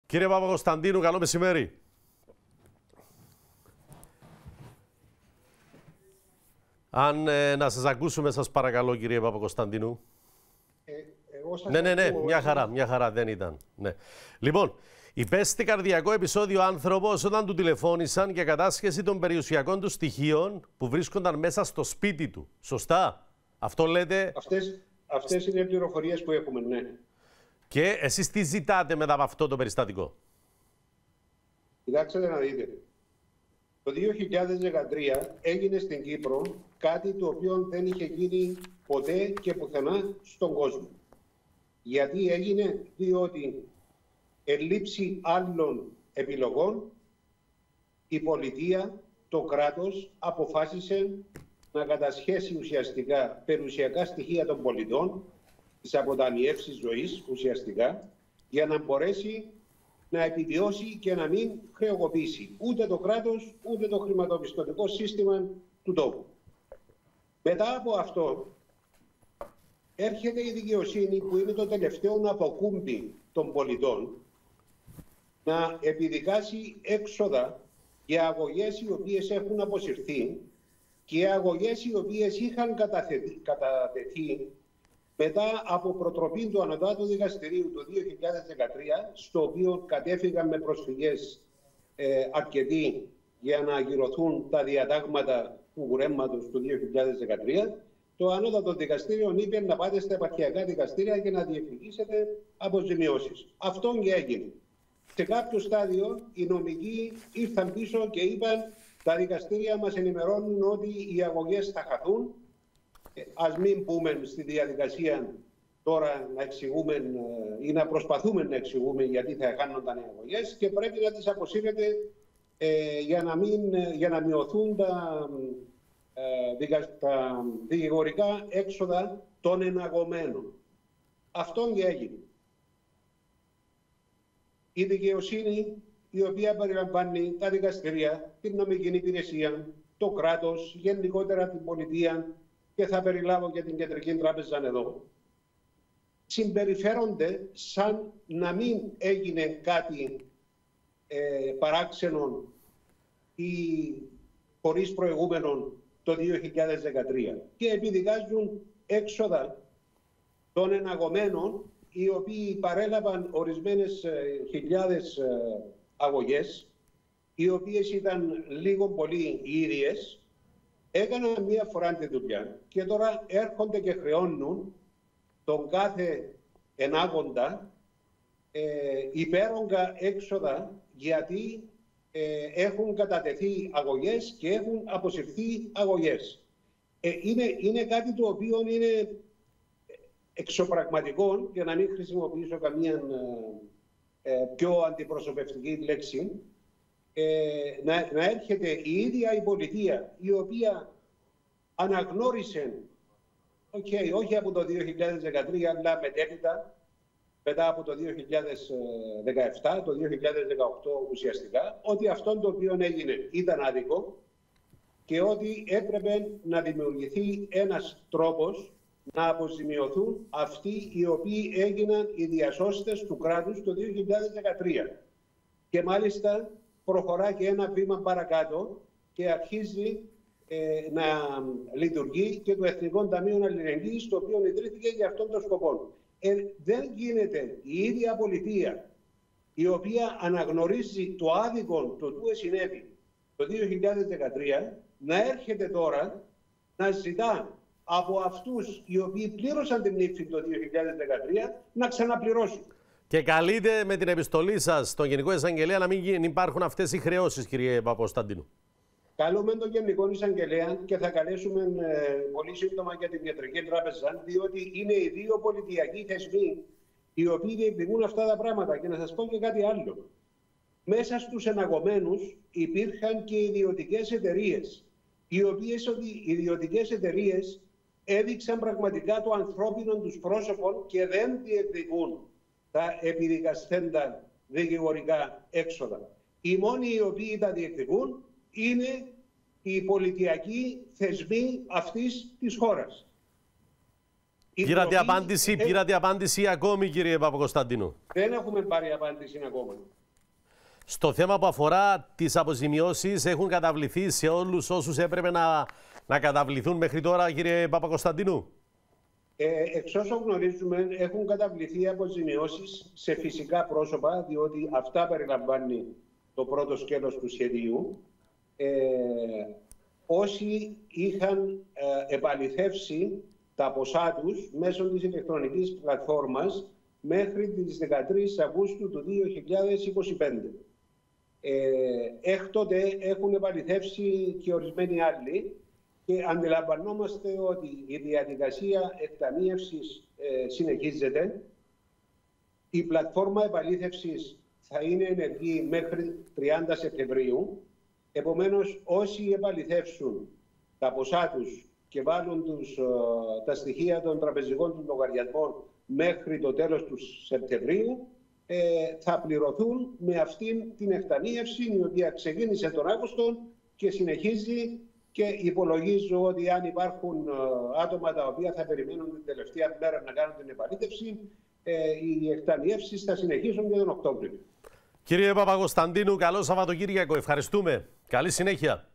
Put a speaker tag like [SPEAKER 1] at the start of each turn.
[SPEAKER 1] Κύριε Παπακοσταντίνου, καλό μεσημέρι. Αν να σας ακούσουμε, σας παρακαλώ, κύριε Παπακοσταντίνου. Ναι, μια χαρά δεν ήταν. Ναι. Λοιπόν, υπέστη καρδιακό επεισόδιο άνθρωπος όταν του τηλεφώνησαν για κατάσχεση των περιουσιακών του στοιχείων που βρίσκονταν μέσα στο σπίτι του. Σωστά, αυτό λέτε?
[SPEAKER 2] Αυτές είναι οι πληροφορίες που έχουμε, ναι.
[SPEAKER 1] Και εσείς τι ζητάτε μετά από αυτό το περιστατικό?
[SPEAKER 2] Κοιτάξτε να δείτε. Το 2013 έγινε στην Κύπρο κάτι το οποίο δεν είχε γίνει ποτέ και πουθενά στον κόσμο. Γιατί έγινε? Διότι ελήψη άλλων επιλογών η πολιτεία, το κράτος αποφάσισε να κατασχέσει ουσιαστικά περιουσιακά στοιχεία των πολιτών, τις αποταμιεύσεις ζωής ουσιαστικά, για να μπορέσει να επιβιώσει και να μην χρεοκοπήσει ούτε το κράτος, ούτε το χρηματοπιστωτικό σύστημα του τόπου. Μετά από αυτό έρχεται η δικαιοσύνη, που είναι το τελευταίο αποκούμπι των πολιτών, να επιδικάσει έξοδα για αγωγές οι οποίες έχουν αποσυρθεί και αγωγές οι οποίες είχαν κατατεθεί μετά από προτροπή του Ανωτάτου Δικαστηρίου του 2013, στο οποίο κατέφυγαν με προσφυγές αρκετοί για να ακυρωθούν τα διατάγματα του κουρέμματος του 2013, το Ανώτατο Δικαστήριο είπε να πάτε στα επαρχιακά δικαστήρια και να διεκδικήσετε αποζημιώσεις. Αυτό και έγινε. Σε κάποιο στάδιο οι νομικοί ήρθαν πίσω και είπαν τα δικαστήρια μας ενημερώνουν ότι οι αγωγές θα χαθούν. Ας μην μπούμε στη διαδικασία τώρα να εξηγούμε ή να προσπαθούμε να εξηγούμε γιατί θα χάνονταν οι αγωγές και πρέπει να τις αποσύρετε για να μειωθούν τα δικηγορικά έξοδα των εναγωμένων. Αυτό και έγινε. Η δικαιοσύνη, η οποία περιλαμβάνει τα δικαστηρία, την νομική υπηρεσία, το κράτος, γενικότερα την πολιτεία, και θα περιλάβω και την Κεντρική Τράπεζα εδώ, συμπεριφέρονται σαν να μην έγινε κάτι παράξενο ή χωρίς προηγούμενο το 2013 και επιδικάζουν έξοδα των εναγωμένων, οι οποίοι παρέλαβαν ορισμένες χιλιάδες αγωγές, οι οποίες ήταν λίγο πολύ οι ίδιες, έκαναν μία φορά τη δουλειά και τώρα έρχονται και χρεώνουν τον κάθε ενάγοντα υπέρογκα έξοδα, γιατί έχουν κατατεθεί αγωγές και έχουν αποσυρθεί αγωγές. Είναι κάτι το οποίο είναι εξωπραγματικό, για να μην χρησιμοποιήσω καμία πιο αντιπροσωπευτική λέξη, να έρχεται η ίδια η πολιτεία, η οποία αναγνώρισε, όχι από το 2013, αλλά μετέπειτα, μετά από το 2017, το 2018 ουσιαστικά, ότι αυτό το οποίο έγινε ήταν άδικο και ότι έπρεπε να δημιουργηθεί ένας τρόπος να αποζημιωθούν αυτοί οι οποίοι έγιναν οι διασώστες του κράτους το 2013. Και μάλιστα προχωρά και ένα βήμα παρακάτω και αρχίζει να λειτουργεί και το Εθνικό Ταμείο Αλληλεγγύης, το οποίο ιδρύθηκε για αυτόν τον σκοπό. Δεν γίνεται η ίδια πολιτεία, η οποία αναγνωρίζει το άδικο το του συνέβη το 2013, να έρχεται τώρα να ζητά από αυτούς οι οποίοι πλήρωσαν την ύφη το 2013 να ξαναπληρώσουν. Και
[SPEAKER 1] καλείτε με την επιστολή σας στον Γενικό Εισαγγελέα να μην υπάρχουν αυτές οι χρεώσεις, κύριε Παπακοσταντίνου.
[SPEAKER 2] Καλούμε τον Γενικό Εισαγγελέα και θα καλέσουμε πολύ σύντομα για την Κεντρική Τράπεζα, διότι είναι οι δύο πολιτιακοί θεσμοί οι οποίοι διεκδικούν αυτά τα πράγματα. Και να σας πω και κάτι άλλο. Μέσα στους εναγωμένους υπήρχαν και ιδιωτικές εταιρείες, οι οποίες οι ιδιωτικές εταιρείες έδειξαν πραγματικά το ανθρώπινο τους πρόσωπο και δεν διεκδικούν τα επιδικασθέντα δικηγορικά έξοδα. Οι μόνοι οι οποίοι τα διεκδικούν είναι οι πολιτιακοί θεσμοί αυτής της χώρας.
[SPEAKER 1] Πήρατε απάντηση ακόμη, κύριε Παπακοσταντίνου?
[SPEAKER 2] Δεν έχουμε πάρει απάντηση ακόμα.
[SPEAKER 1] Στο θέμα που αφορά τις αποζημιώσεις, έχουν καταβληθεί σε όλους όσους έπρεπε να καταβληθούν μέχρι τώρα, κύριε Παπακοσταντίνου?
[SPEAKER 2] Εξ όσων γνωρίζουμε, έχουν καταβληθεί αποζημιώσεις σε φυσικά πρόσωπα, διότι αυτά περιλαμβάνει το πρώτο σκέλος του σχεδίου. Όσοι είχαν επαληθεύσει τα ποσά τους μέσω της ηλεκτρονικής πλατφόρμας μέχρι τις 13 Αυγούστου του 2025. Έκτοτε έχουν επαληθεύσει και ορισμένοι άλλοι και αντιλαμβανόμαστε ότι η διαδικασία εκταμείευσης συνεχίζεται. Η πλατφόρμα επαλήθευσης θα είναι ενεργή μέχρι 30 Σεπτεμβρίου. Επομένως, όσοι επαληθεύσουν τα ποσά τους και βάλουν τα στοιχεία των τραπεζικών του λογαριασμών μέχρι το τέλος του Σεπτεμβρίου, θα πληρωθούν με αυτήν την εκταμείευση, η οποία ξεκίνησε τον Αύγουστο και συνεχίζει, και υπολογίζω ότι αν υπάρχουν άτομα τα οποία θα περιμένουν την τελευταία μέρα να κάνουν την επαλήθευση, οι εκταμιεύσεις θα συνεχίσουν και τον Οκτώβριο.
[SPEAKER 1] Κύριε Παπακοσταντίνου, καλό Σαββατοκύριακο. Ευχαριστούμε. Καλή συνέχεια.